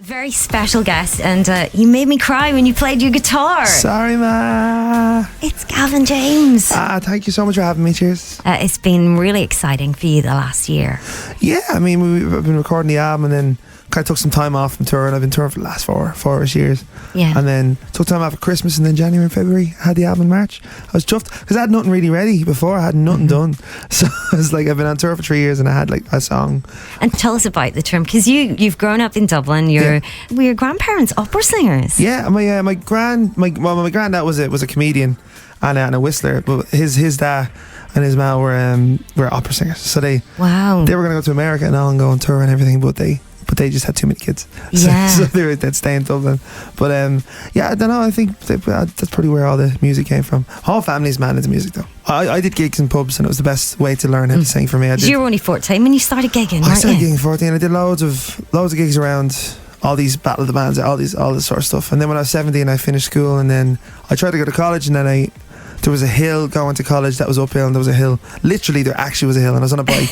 Very special guest, and you made me cry when you played your guitar. Sorry, ma. It's Gavin James. Thank you so much for having me. Cheers. It's been really exciting for you the last year. Yeah, I mean, we've been recording the album and then kind of took some time off from touring. I've been touring for the last four-ish years. Yeah. And then took time off for Christmas, and then January and February had the album in March. I was chuffed because I had nothing really ready before. I had nothing done. So I was like, I've been on tour for 3 years and I had like a song. And tell us about the term, because you've grown up in Dublin. Were your grandparents opera singers? Yeah, my granddad was a comedian and a whistler, but his dad and his ma were opera singers. So they were going to go to America and all and go on tour and everything, but they just had too many kids. So they'd stay in Dublin. But I don't know, I think that's probably where all the music came from. Whole family's mad into music though. I did gigs in pubs and it was the best way to learn how to sing for me. You were only 14 when you started gigging, I started gigging 14. I did loads of gigs around all these battle of the bands, all this sort of stuff. And then when I was 17 I finished school, and then I tried to go to college, and then there was a hill going to college that was uphill, and there was a hill, literally there actually was a hill, and I was on a bike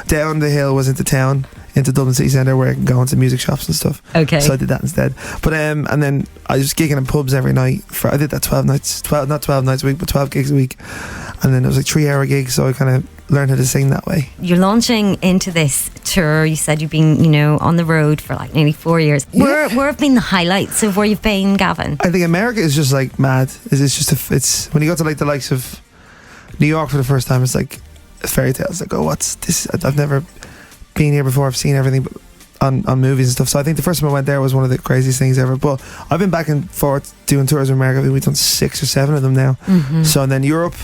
down the hill, was into town, into Dublin City Centre, where I can go into music shops and stuff. Okay. So I did that instead. But and then I was gigging in pubs every night. I did that 12 nights a week, but 12 gigs a week. And then it was like 3-hour gigs, so I kind of learned how to sing that way. You're launching into this tour. You said you've been, on the road for like nearly 4 years. Where have been the highlights of where you've been, Gavin? I think America is just like mad. It's when you go to like the likes of New York for the first time, it's like a fairy tale. It's like, oh, what's this? I've never been here before. I've seen everything on movies and stuff. So I think the first time I went there was one of the craziest things ever. But I've been back and forth doing tours in America. I think we've done 6 or 7 of them now. Mm-hmm. So and then Europe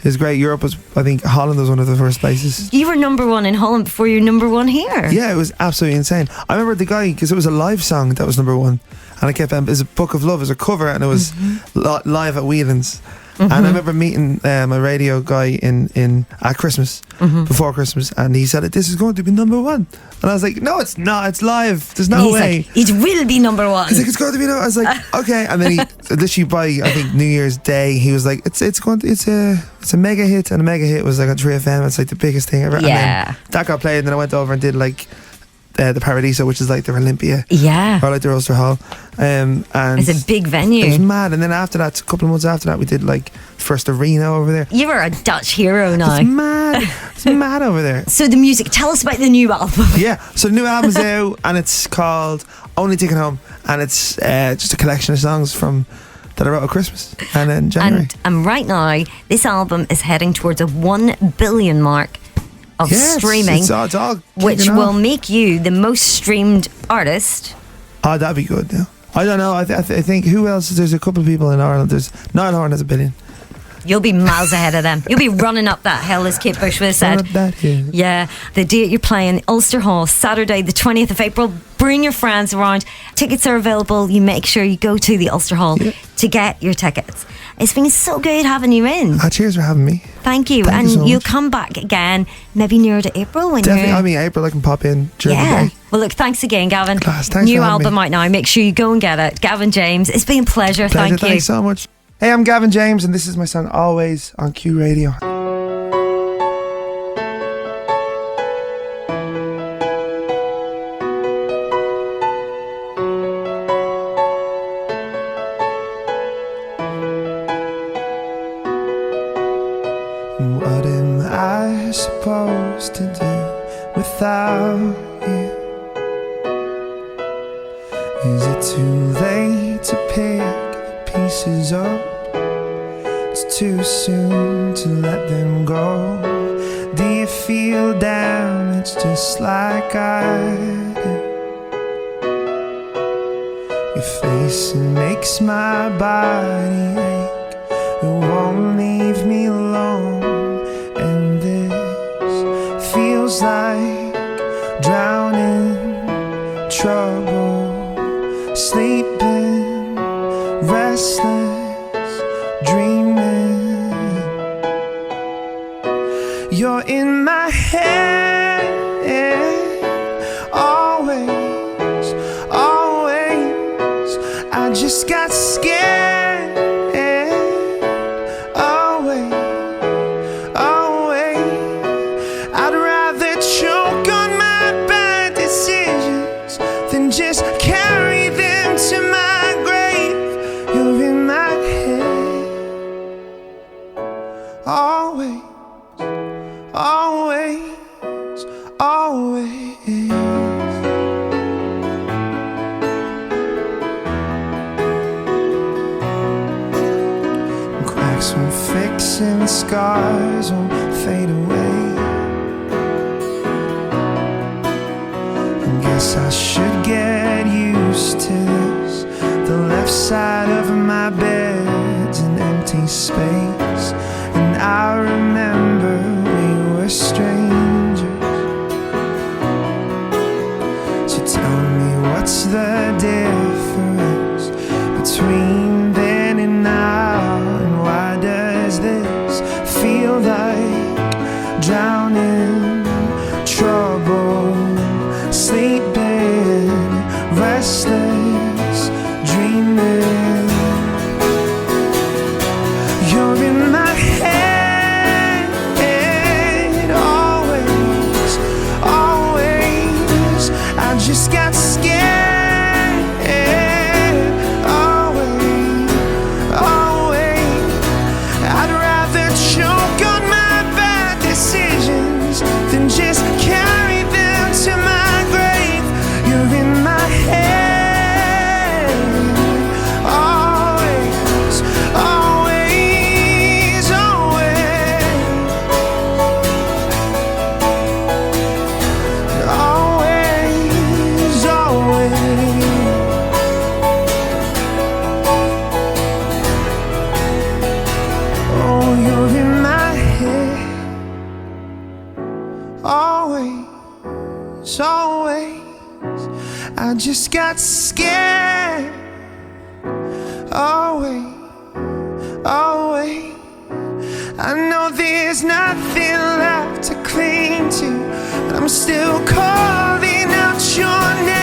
is great. Europe was, I think Holland was one of the first places. You were number 1 in Holland before you were number 1 here. Yeah, it was absolutely insane. I remember the guy, because it was a live song that was number 1, and I kept it was a Book of Love as a cover, and it was live at Whelan's. Mm-hmm. And I remember meeting a radio guy at Christmas, before Christmas, and he said, "This is going to be number 1." And I was like, "No, it's not. It's live. There's no way. Like, it will be number 1." He's like, "It's going to be number." I was like, "Okay." And then he literally by I think New Year's Day, he was like, "It's a mega hit," and a mega hit was like on 3FM. It's like the biggest thing ever. Yeah. And then that got played, and then I went over and did like the Paradiso, which is like their Olympia, or like the Ulster Hall, and it's a big venue. It was mad. And then after that, a couple of months after that, we did like first arena over there. You were a Dutch hero now. It's mad. It's mad over there. So the music, tell us about the new album. Yeah, so the new album's out, and it's called Only Taking Home, and it's just a collection of songs that I wrote at Christmas and in January. And right now, this album is heading towards a 1 billion mark of streaming, it's all which will make you the most streamed artist. Oh, that'd be good now. I don't know. I think who else? There's a couple of people in Ireland. Niall Horan has 1 billion. You'll be miles ahead of them. You'll be running up that hill, as Kate Bush would have said. Yeah. The date you're playing, Ulster Hall, Saturday the 20th of April. Bring your friends around. Tickets are available. You make sure you go to the Ulster Hall to get your tickets. It's been so good having you in. Cheers for having me. Thank you. Thank you so you'll much. come back again, maybe nearer to April when Definitely. you're... I mean, April, I can pop in during the day. Well, look, thanks again, Gavin. Class, thanks New for having album me. out now. Make sure you go and get it. Gavin James. It's been a pleasure. Thank you. Thanks so much. Hey, I'm Gavin James, and this is my song Always on Q Radio. What am I supposed to do without you? Is it too late to pick the pieces up? It's too soon to let them go. Do you feel down? It's just like I do. Your face, it makes my body ache. It won't leave me alone. And this feels like drowning, trouble, sleeping, restless, dreaming. You're in my head, always, always. I just got scared, away, away. I'd rather choke on my bad decisions than just carry and scars won't fade away. I guess I should get used to this. The left side of my bed's an empty space, and I remember we were strangers. So tell me, what's the difference between then and now? And why does this feel like drowning, trouble, sleeping, restless, dreaming? You're in my head, always, always. I just got scared, always, always. I'd rather choke on my bad decisions than just carry them to my grave. You're in my head, always, always, always, always, always. Oh, you're in my head, always, always. I just got scared, always, always. I know there's nothing left to cling to, but I'm still calling out your name.